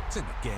It's in the game.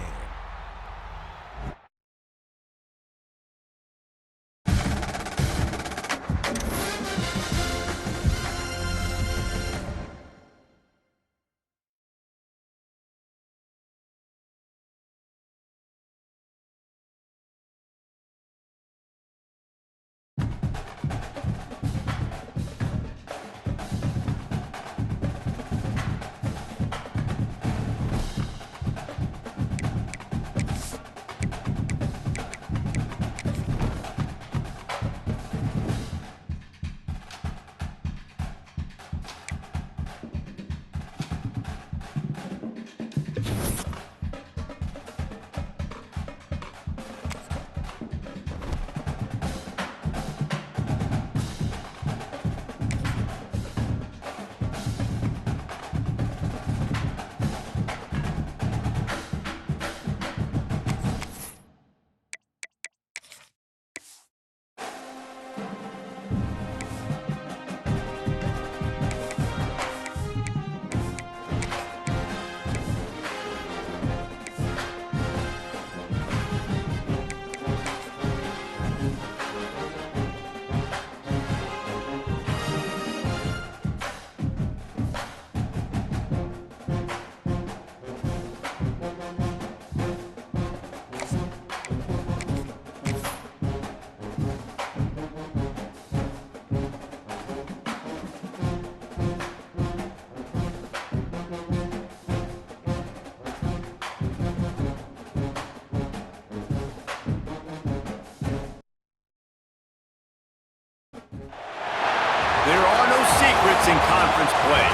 There are no secrets in conference play.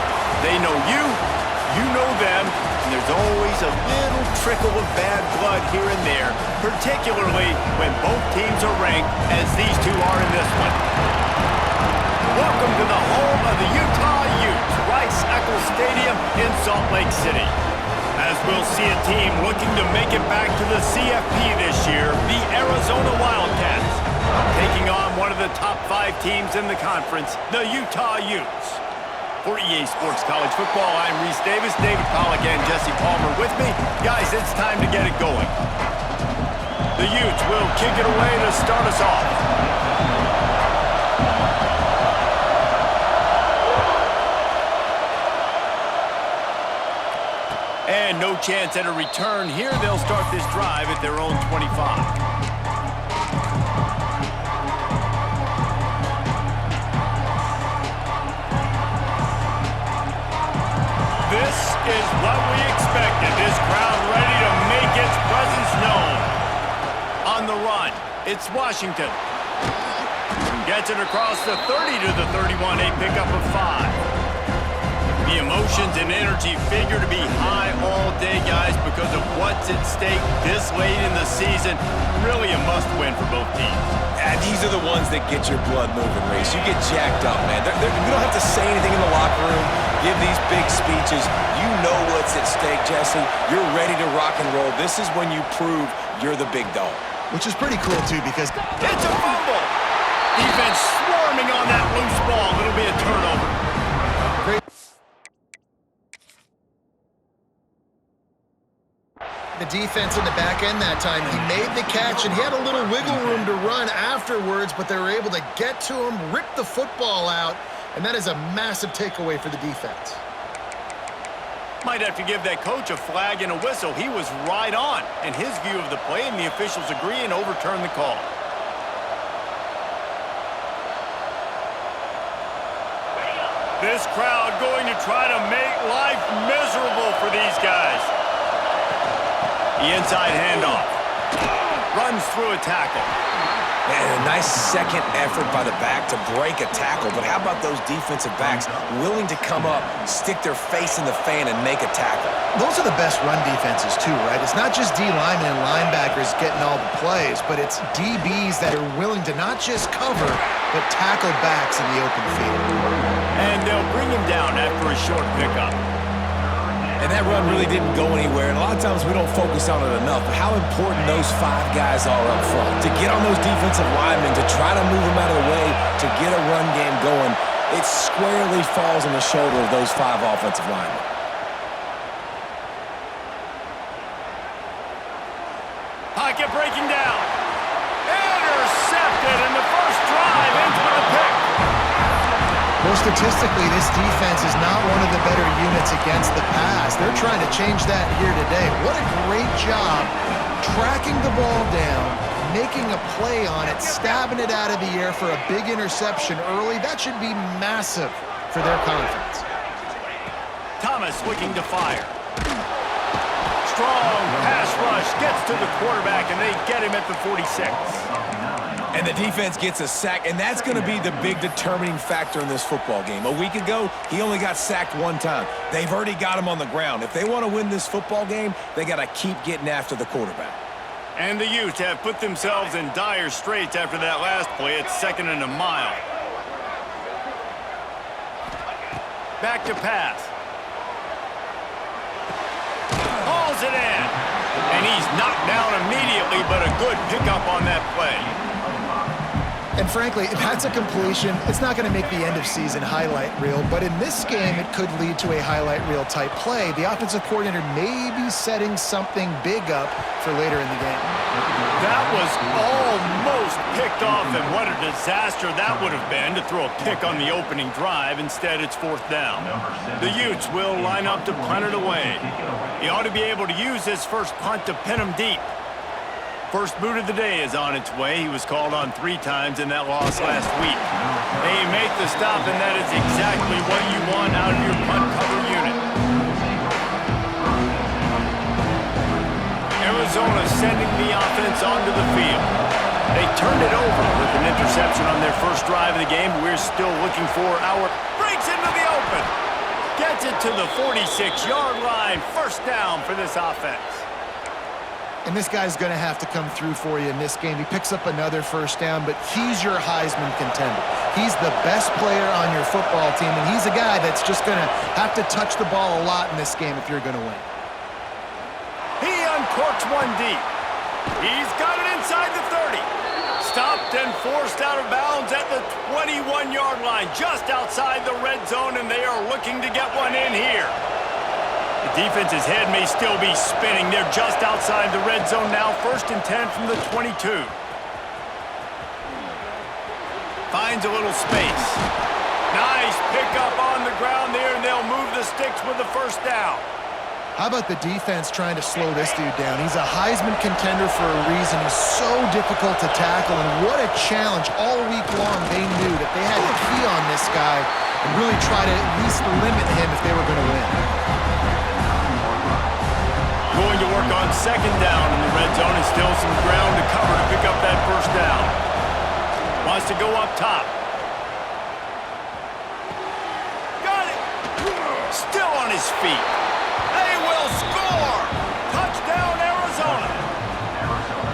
They know you, you know them, and there's always a little trickle of bad blood here and there, particularly when both teams are ranked, as these two are in this one. Welcome to the home of the Utah Utes, Rice-Eccles Stadium in Salt Lake City. As we'll see a team looking to make it back to the CFP this year, the Arizona Wildcats, taking on one of the top 5 teams in the conference, the Utah Utes. For EA Sports College Football, I'm Reese Davis, David Pollack and Jesse Palmer with me. Guys, it's time to get it going. The Utes will kick it away to start us off. And no chance at a return here. They'll start this drive at their own 25. This is what we expected. This crowd ready to make its presence known. On the run, it's Washington. Gets it across the 30 to the 31, a pickup of 5. The emotions and energy figure to be high all day, guys, because of what's at stake this late in the season. Really a must-win for both teams. And these are the ones that get your blood moving, Reese. You get jacked up, man. We don't have to say anything in the locker room, give these big speeches. You know what's at stake, Jesse. You're ready to rock and roll. This is when you prove you're the big dog. Which is pretty cool, too, because it's a fumble. Defense swarming on that loose ball. It'll be a turnover. Great. The defense in the back end that time, he made the catch, and he had a little wiggle room to run afterwards, but they were able to get to him, rip the football out, and that is a massive takeaway for the defense. Might have to give that coach a flag and a whistle. He was right on in his view of the play, and the officials agree and overturn the call. This crowd going to try to make life miserable for these guys. The inside handoff. Runs through a tackle. Man, a nice second effort by the back to break a tackle, but how about those defensive backs willing to come up, stick their face in the fan, and make a tackle? Those are the best run defenses, too, right? It's not just D-linemen and linebackers getting all the plays, but it's DBs that are willing to not just cover, but tackle backs in the open field. And they'll bring him down after a short pickup. And that run really didn't go anywhere, and a lot of times we don't focus on it enough, but how important those 5 guys are up front. To get on those defensive linemen, to try to move them out of the way, to get a run game going, it squarely falls on the shoulder of those 5 offensive linemen. Well, statistically, this defense is not one of the better units against the pass. They're trying to change that here today. What a great job tracking the ball down, making a play on it, stabbing it out of the air for a big interception early. That should be massive for their confidence. Thomas looking to fire. Strong pass rush gets to the quarterback, and they get him at the 46. And the defense gets a sack, and that's going to be the big determining factor in this football game. A week ago, he only got sacked one time. They've already got him on the ground. If they want to win this football game, they got to keep getting after the quarterback. And the Utes have put themselves in dire straits after that last play. It's 2nd and a mile. Back to pass. Hauls it in. And he's knocked down immediately, but a good pickup on that play. And frankly, if that's a completion, it's not going to make the end-of-season highlight reel. But in this game, it could lead to a highlight reel type play. The offensive coordinator may be setting something big up for later in the game. That was almost picked off, and what a disaster that would have been to throw a pick on the opening drive. Instead, it's 4th down. The Utes will line up to punt it away. He ought to be able to use his first punt to pin him deep. First boot of the day is on its way. He was called on 3 times in that loss last week. They make the stop, and that is exactly what you want out of your punt cover unit. Arizona sending the offense onto the field. They turned it over with an interception on their first drive of the game. We're still looking for our... Breaks into the open. Gets it to the 46-yard line. First down for this offense. And this guy's going to have to come through for you in this game. He picks up another first down, but he's your Heisman contender. He's the best player on your football team, and he's a guy that's just going to have to touch the ball a lot in this game if you're going to win. He uncorks one deep. He's got it inside the 30. Stopped and forced out of bounds at the 21-yard line, just outside the red zone, and they are looking to get one in here. The defense's head may still be spinning. They're just outside the red zone now. 1st and 10 from the 22. Finds a little space. Nice pickup on the ground there, and they'll move the sticks with the first down. How about the defense trying to slow this dude down? He's a Heisman contender for a reason. He's so difficult to tackle, and what a challenge. All week long, they knew that they had to key on this guy and really try to at least limit him if they were going to win. Going to work on 2nd down in the red zone, and still some ground to cover to pick up that first down. Wants to go up top. Got it! Still on his feet. They will score! Touchdown, Arizona!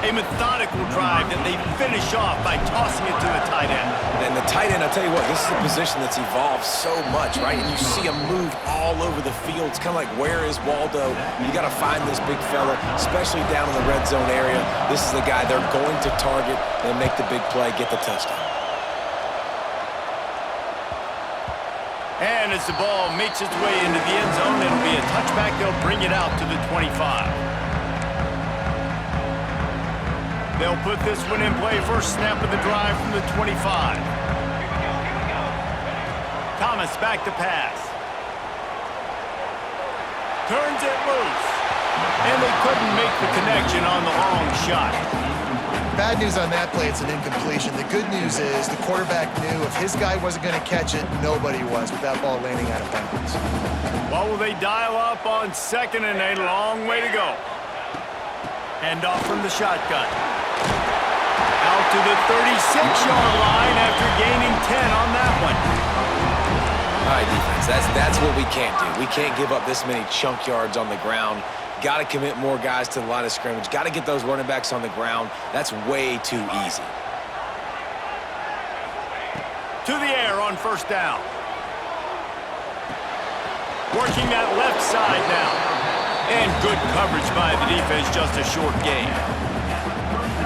A methodical drive that they finish off by tossing it to the tight end. And the tight end, I'll tell you what, this is a position that's evolved so much, right? And you see him move all over the field. It's kind of like, where is Waldo? You got to find this big fella, especially down in the red zone area. This is the guy they're going to target and make the big play, get the touchdown. And as the ball makes its way into the end zone, it'll be a touchback. They'll bring it out to the 25. They'll put this one in play. First snap of the drive from the 25. Thomas back to pass. Turns it loose. And they couldn't make the connection on the long shot. Bad news on that play, it's an incompletion. The good news is the quarterback knew if his guy wasn't going to catch it, nobody was with that ball landing out of bounds. Well, will they dial up on 2nd and a long way to go? Hand off from the shotgun. Out to the 36-yard line after gaining 10 on that one. All right, defense, that's what we can't do. We can't give up this many chunk yards on the ground. Got to commit more guys to the line of scrimmage. Got to get those running backs on the ground. That's way too easy. To the air on first down. Working that left side now. And good coverage by the defense, just a short gain.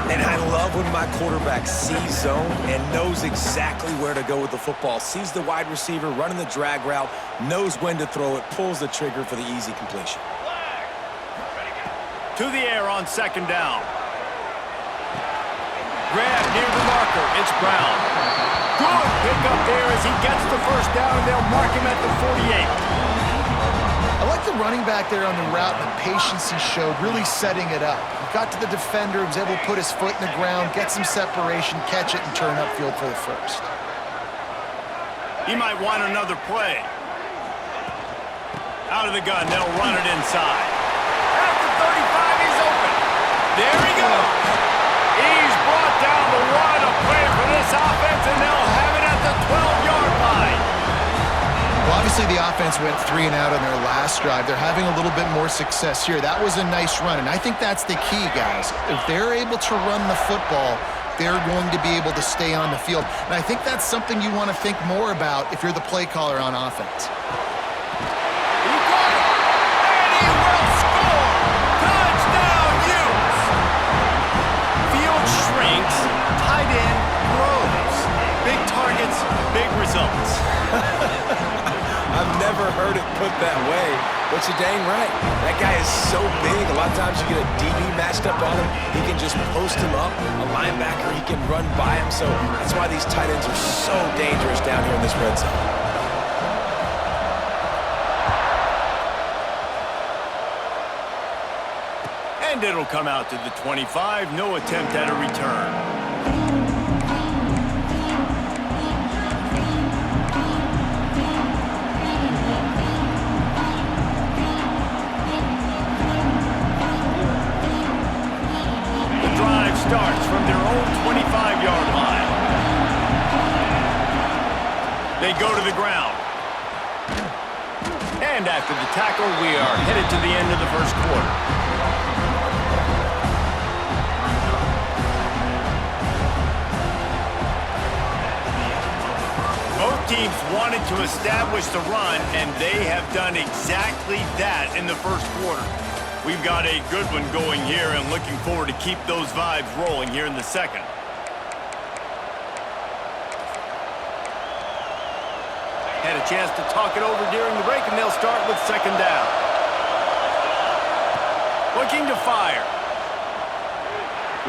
And I love when my quarterback sees zone and knows exactly where to go with the football. Sees the wide receiver running the drag route, knows when to throw it, pulls the trigger for the easy completion. To the air on 2nd down. Grab near the marker. tackle. It's Brown. Good pickup there as he gets the first down, and they'll mark him at the 48. I like the running back there on the route and the patience he showed, really setting it up. He got to the defender, was able to put his foot in the ground, get some separation, catch it, and turn upfield for the first. He might want another play. Out of the gun, they'll run it inside. At the 35, he's open. There he goes. He's brought down the run, a play for this offense, and they'll have it at the 12-yard line. Well, obviously the offense went 3 and out on their last drive. They're having a little bit more success here. That was a nice run, and I think that's the key, guys. If they're able to run the football, they're going to be able to stay on the field. And I think that's something you want to think more about if you're the play caller on offense. He got it, and he will score! Touchdown, Utes! Field shrinks, tight end grows. Big targets, big results. I've never heard it put that way, but you're dang right. That guy is so big. A lot of times you get a DB matched up on him. He can just post him up. A linebacker, he can run by him. So that's why these tight ends are so dangerous down here in this red zone. And it'll come out to the 25. No attempt at a return. Starts from their own 25-yard line. They go to the ground. And after the tackle, we are headed to the end of the first quarter. Both teams wanted to establish the run, and they have done exactly that in the first quarter. We've got a good one going here and looking forward to keep those vibes rolling here in the second. Had a chance to talk it over during the break, and they'll start with second down. Looking to fire.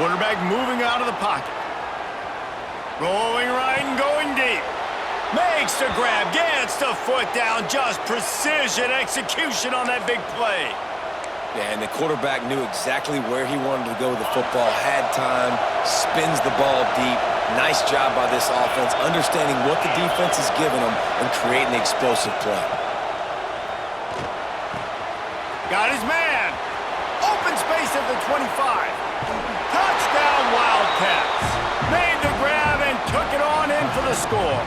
Quarterback moving out of the pocket. Rolling right and going deep. Makes the grab, gets the foot down. Just precision execution on that big play. Yeah, and the quarterback knew exactly where he wanted to go with the football, had time, spins the ball deep. Nice job by this offense, understanding what the defense is giving them and creating the explosive play. Got his man. Open space at the 25. Touchdown, Wildcats. Made the grab and took it on in for the score.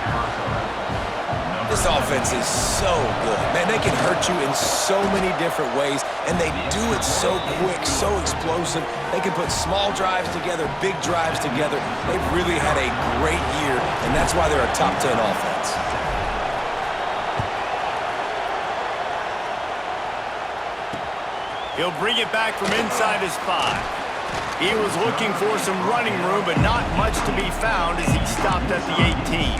This offense is so good. Man, they can hurt you in so many different ways, and they do it so quick, so explosive. They can put small drives together, big drives together. They've really had a great year, and that's why they're a top 10 offense. He'll bring it back from inside his 5. He was looking for some running room, but not much to be found as he stopped at the 18.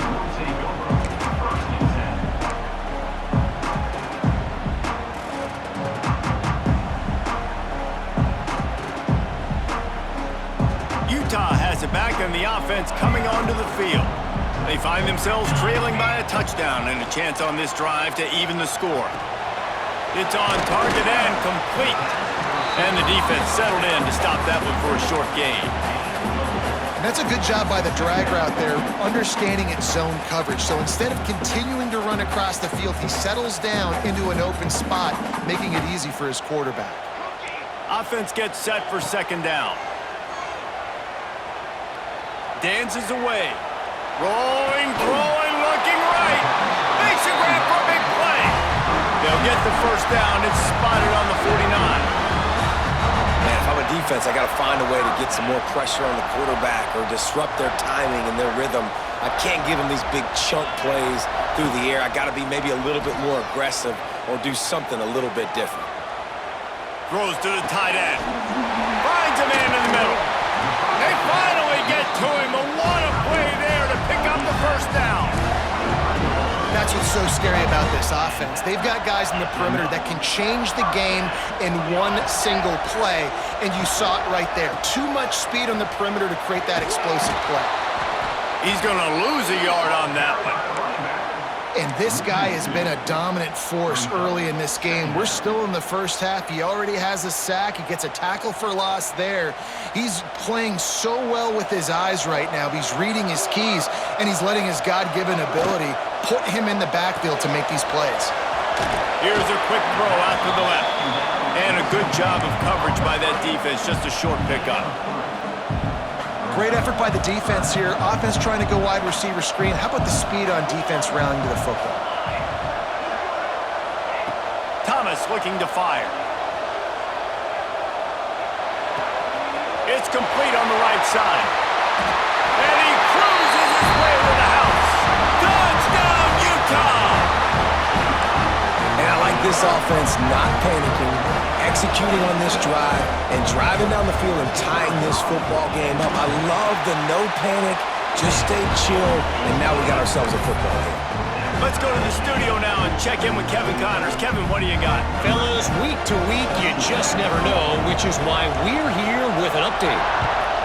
Utah has it back, and the offense coming onto the field. They find themselves trailing by a touchdown and a chance on this drive to even the score. It's on target and complete. And the defense settled in to stop that one for a short gain. And that's a good job by the drag route there, understanding its zone coverage. So instead of continuing to run across the field, he settles down into an open spot, making it easy for his quarterback. Offense gets set for second down. Dances away. Rolling, throwing, looking right. Makes a grab for a big play. They'll get the first down. It's spotted on the 49. Man, if I'm a defense, I got to find a way to get some more pressure on the quarterback or disrupt their timing and their rhythm. I can't give them these big chunk plays through the air. I got to be maybe a little bit more aggressive or do something a little bit different. Throws to the tight end. Finds a man in the middle. They finally get to him. A what a play there to pick up the first down. That's what's so scary about this offense. They've got guys in the perimeter that can change the game in one single play, and you saw it right there. Too much speed on the perimeter to create that explosive play. He's going to lose a yard on that one. And this guy has been a dominant force early in this game. We're still in the first half. He already has a sack. He gets a tackle for loss there. He's playing so well with his eyes right now. He's reading his keys, and he's letting his God-given ability put him in the backfield to make these plays. Here's a quick throw out to the left. And a good job of coverage by that defense. Just a short pickup. Great effort by the defense here. Offense trying to go wide receiver screen. How about the speed on defense rallying to the football? Thomas looking to fire. It's complete on the right side. And he cruises his way to the house. Touchdown, Utah! And I like this offense not panicking, executing on this drive, and driving down the field and tying this football game up. I love the no panic, just stay chill, and now we got ourselves a football game. Let's go to the studio now and check in with Kevin Connors. Kevin, what do you got? Fellas, week to week, you just never know, which is why we're here with an update.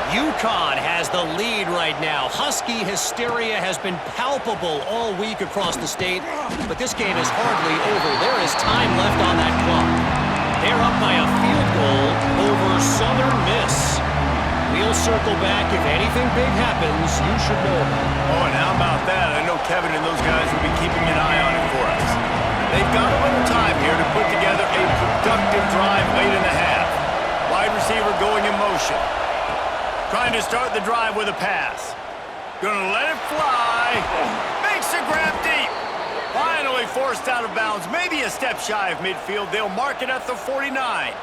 UConn has the lead right now. Husky hysteria has been palpable all week across the state, but this game is hardly over. There is time left on that clock. They're up by a field goal over Southern Miss. We'll circle back. If anything big happens, you should know about it. Oh, and how about that? I know Kevin and those guys will be keeping an eye on it for us. They've got a little time here to put together a productive drive late in the half. Wide receiver going in motion. Trying to start the drive with a pass. Gonna let it fly. Makes a grab deep. Finally forced out of bounds. Maybe a step shy of midfield. They'll mark it at the 49.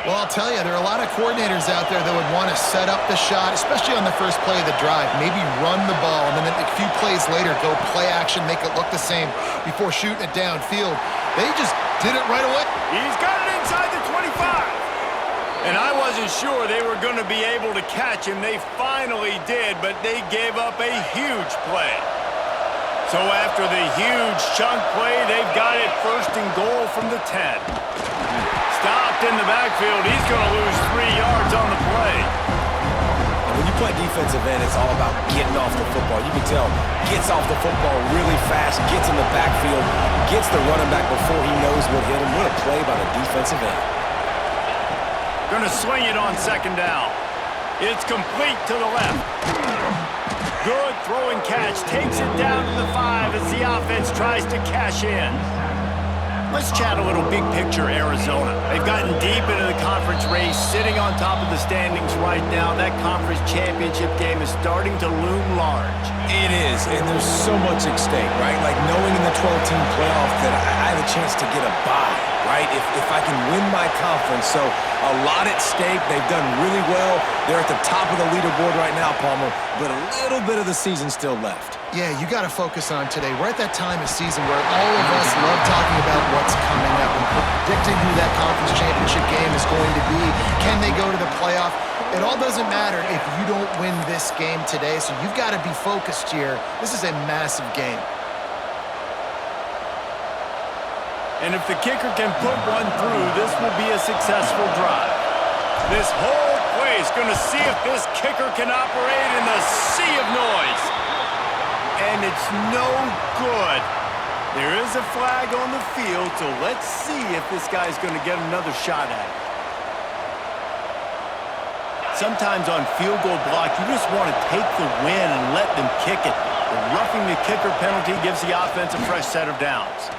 Well, I'll tell you, there are a lot of coordinators out there that would want to set up the shot, especially on the first play of the drive. Maybe run the ball, and then a few plays later, go play action, make it look the same before shooting it downfield. They just did it right away. He's got it inside the 25. And I wasn't sure they were going to be able to catch him. They finally did, but they gave up a huge play. So after the huge chunk play, they've got it first and goal from the 10. Stopped in the backfield. He's going to lose 3 yards on the play. And when you play defensive end, it's all about getting off the football. You can tell, gets off the football really fast, gets in the backfield, gets the running back before he knows what hit him. What a play by the defensive end. Going to swing it on second down. It's complete to the left. Good throw and catch. Takes it down to the 5 as the offense tries to cash in. Let's chat a little big picture Arizona. They've gotten deep into the conference race, sitting on top of the standings right now. That conference championship game is starting to loom large. It is, and there's so much at stake, right? Like knowing in the 12-team playoff that I have a chance to get a bye, right? If I can win my conference. So a lot at stake. They've done really well. They're at the top of the leaderboard right now, Palmer, but a little bit of the season still left. Yeah, you got to focus on today. We're at that time of season where all of us love talking about what's coming up and predicting who that conference championship game is going to be. Can they go to the playoff? It all doesn't matter if you don't win this game today, so you've got to be focused here. This is a massive game. And if the kicker can put one through, this will be a successful drive. This whole place going to see if this kicker can operate in the sea of noise. And it's no good. There is a flag on the field, so let's see if this guy's going to get another shot at it. Sometimes on field goal block, you just want to take the win and let them kick it. The roughing the kicker penalty gives the offense a fresh set of downs.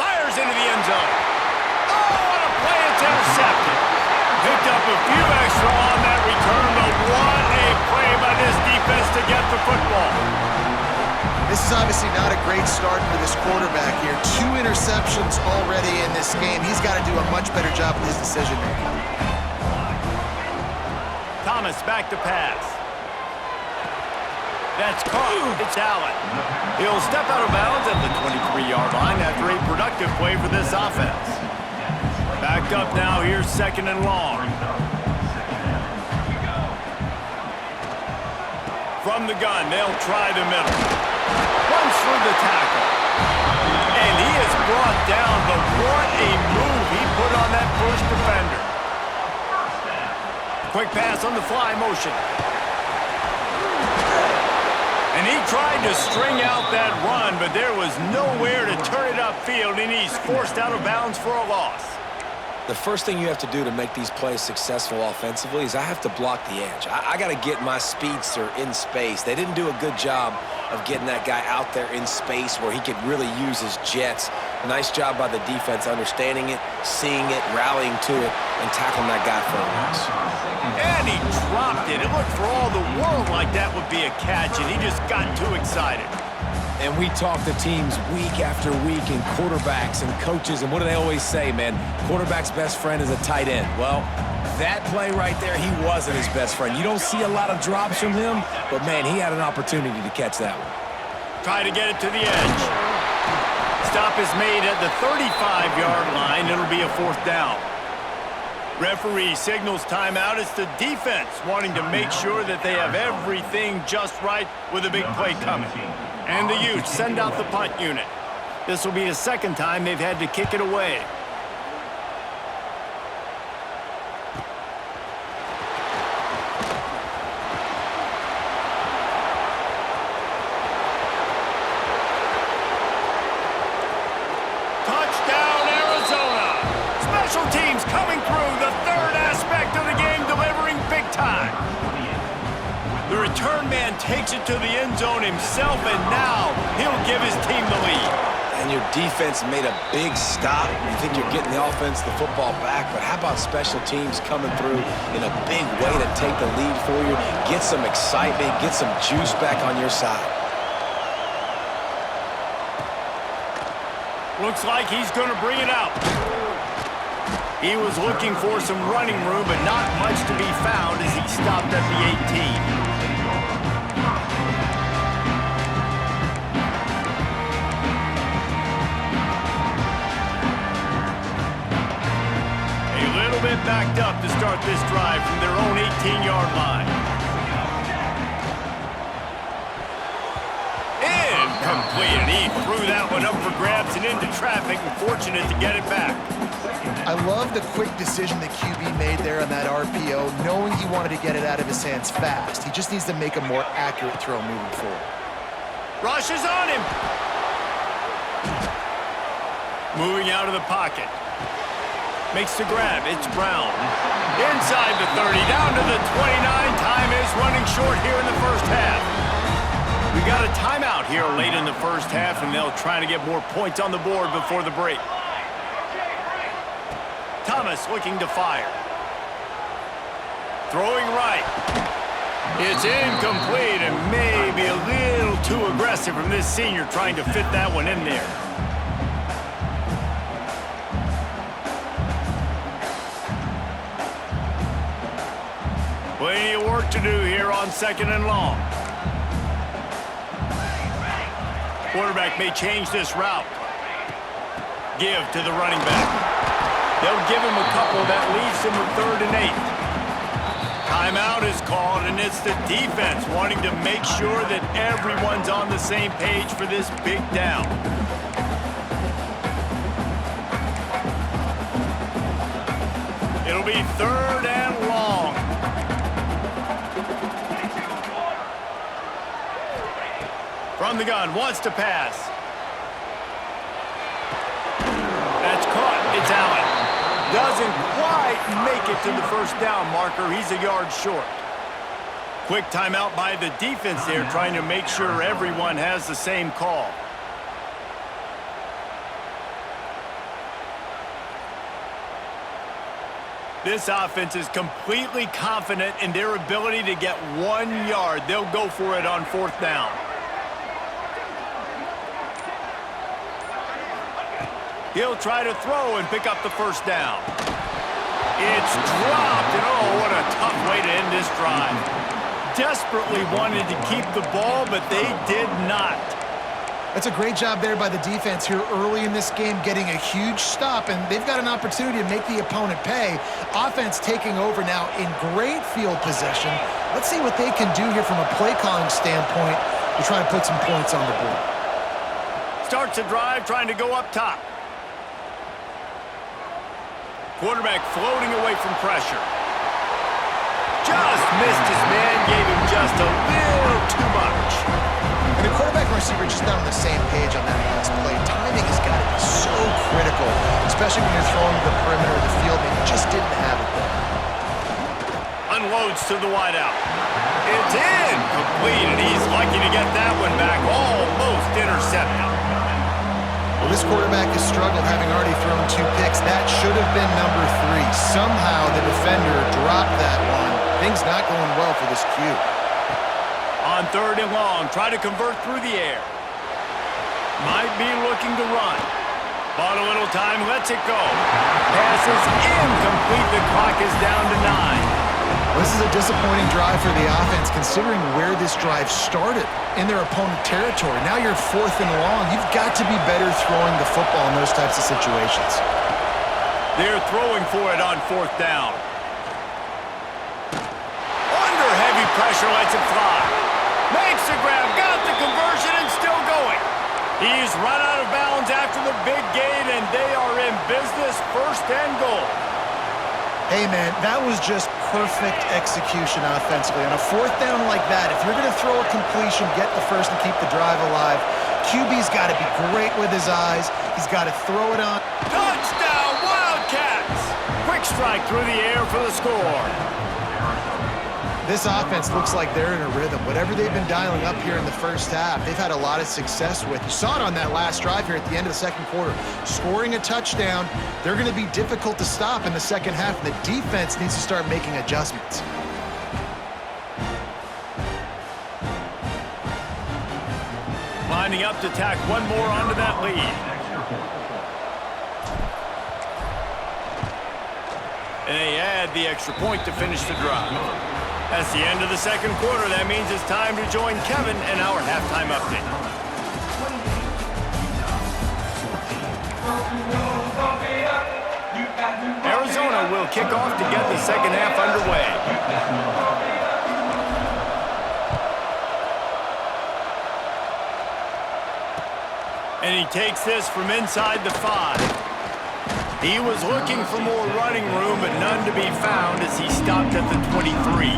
Fires into the end zone. Oh, what a play! It's intercepted. Picked up a few extra on that return, but what a play by this defense to get the football. This is obviously not a great start for this quarterback here. 2 interceptions already in this game. He's got to do a much better job with his decision-making. Thomas back to pass. That's caught. It's Allen. He'll step out of bounds at the 23-yard line after a productive play for this offense. Back up now. Here's second and long. From the gun, they'll try the middle. Runs through the tackle. And he is brought down, but what a move he put on that first defender. Quick pass on the fly motion. And he tried to string out that run, but there was nowhere to turn it upfield, and he's forced out of bounds for a loss. The first thing you have to do to make these plays successful offensively is I have to block the edge. I got to get my speedster in space. They didn't do a good job of getting that guy out there in space where he could really use his jets. Nice job by the defense understanding it, seeing it, rallying to it, and tackling that guy for a loss. And he dropped it. It looked for all the world like that would be a catch, and he just got too excited. And we talk to teams week after week and quarterbacks and coaches, and what do they always say, man? Quarterback's best friend is a tight end. Well, that play right there, he wasn't his best friend. You don't see a lot of drops from him, but, man, he had an opportunity to catch that one. Try to get it to the edge. Stop is made at the 35-yard line. It'll be a 4th down. Referee signals timeout. It's the defense wanting to make sure that they have everything just right with a big play coming. And the Utes send out the punt unit. This will be the second time they've had to kick it away. Touchdown, Arizona! Special teams coming through, the third aspect of the game, delivering big time. The return man takes it to the end zone himself, and now he'll give his team the lead. And your defense made a big stop. You think you're getting the offense, the football back, but how about special teams coming through in a big way to take the lead for you, get some excitement, get some juice back on your side. Looks like he's going to bring it out. He was looking for some running room, but not much to be found as he stopped at the 18. Bit backed up to start this drive from their own 18-yard line. Incomplete, and he threw that one up for grabs and into traffic, and fortunate to get it back. I love the quick decision the QB made there on that RPO, knowing he wanted to get it out of his hands fast. He just needs to make a more accurate throw moving forward. Rush is on him. Moving out of the pocket. Makes the grab. It's Brown. Inside the 30, down to the 29. Time is running short here in the first half. We got a timeout here late in the first half, and they'll try to get more points on the board before the break. Thomas looking to fire. Throwing right. It's incomplete and maybe a little too aggressive from this senior trying to fit that one in there. Plenty of work to do here on 2nd and long. Quarterback may change this route. Give to the running back. They'll give him a couple that leaves him with 3rd and 8. Timeout is called, and it's the defense wanting to make sure that everyone's on the same page for this big down. It'll be 3rd and long. From the gun, wants to pass. That's caught. It's Allen. Doesn't quite make it to the first down marker. He's a yard short. Quick timeout by the defense there, trying to make sure everyone has the same call. This offense is completely confident in their ability to get 1 yard. They'll go for it on 4th down. He'll try to throw and pick up the first down. It's dropped, and oh, what a tough way to end this drive. Desperately wanted to keep the ball, but they did not. That's a great job there by the defense here early in this game, getting a huge stop, and they've got an opportunity to make the opponent pay. Offense taking over now in great field possession. Let's see what they can do here from a play-calling standpoint to try to put some points on the board. Starts a drive, trying to go up top. Quarterback floating away from pressure. Just missed his man, gave him just a little too much. receiver just not on the same page on that last play. Timing has got to be so critical, especially when you're throwing to the perimeter of the field, and he just didn't have it there. Unloads to the wideout. It's in! Complete, and he's lucky to get that one back. Almost intercepted. Well, this quarterback has struggled, having already thrown 2 picks. That should have been number 3. Somehow the defender dropped that one. Things not going well for this Q. On 3rd and long, try to convert through the air. Might be looking to run. Bought a little time, lets it go. Pass is incomplete. The clock is down to 9. This is a disappointing drive for the offense, considering where this drive started, in their opponent territory. Now you're 4th and long. You've got to be better throwing the football in those types of situations. They're throwing for it on 4th down. Under heavy pressure, lets it fly. Makes the grab, got the conversion, and still going. He's run out of bounds after the big gain, and they are in business, 1st and goal. Hey, man, that was just perfect execution offensively. On a 4th down like that, if you're going to throw a completion, get the first and keep the drive alive, QB's got to be great with his eyes. He's got to throw it on. Touchdown, Wildcats! Quick strike through the air for the score. This offense looks like they're in a rhythm. Whatever they've been dialing up here in the first half, they've had a lot of success with. You saw it on that last drive here at the end of the 2nd quarter. Scoring a touchdown, they're going to be difficult to stop in the 2nd half, and the defense needs to start making adjustments. Lining up to tack one more onto that lead. And they add the extra point to finish the drive. That's the end of the 2nd quarter. That means it's time to join Kevin in our halftime update. Arizona will kick off to get the 2nd half underway. And he takes this from inside the 5. He was looking for more running room, but none to be found as he stopped at the 23.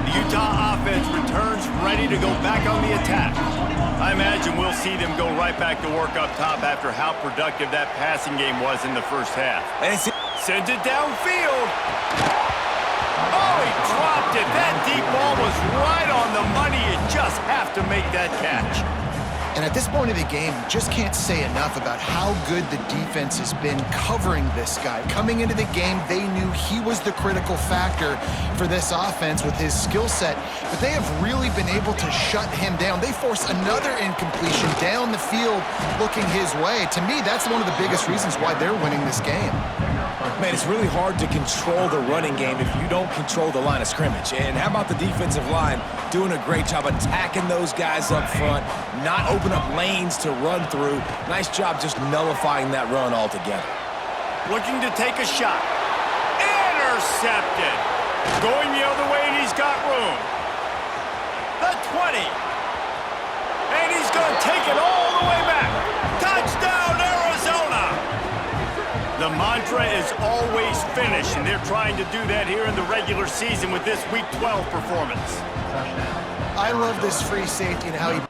The Utah offense returns ready to go back on the attack. I imagine we'll see them go right back to work up top after how productive that passing game was in the 1st half. And it's Sends it downfield. Oh, he dropped it. That deep ball was right on the money. You just have to make that catch. And at this point of the game, you just can't say enough about how good the defense has been covering this guy. Coming into the game, they knew he was the critical factor for this offense with his skill set, but they have really been able to shut him down. They force another incompletion down the field looking his way. To me, that's one of the biggest reasons why they're winning this game. Man, it's really hard to control the running game if you don't control the line of scrimmage. And how about the defensive line doing a great job attacking those guys up front, not open up lanes to run through. Nice job just nullifying that run altogether. Looking to take a shot. Intercepted. Going the other way, and he's got room. The 20. And he's going to take it all the way back. Touchdown, Arizona! The mantra is always finish, and they're trying to do that here in the regular season with this Week 12 performance. I love this free safety and how he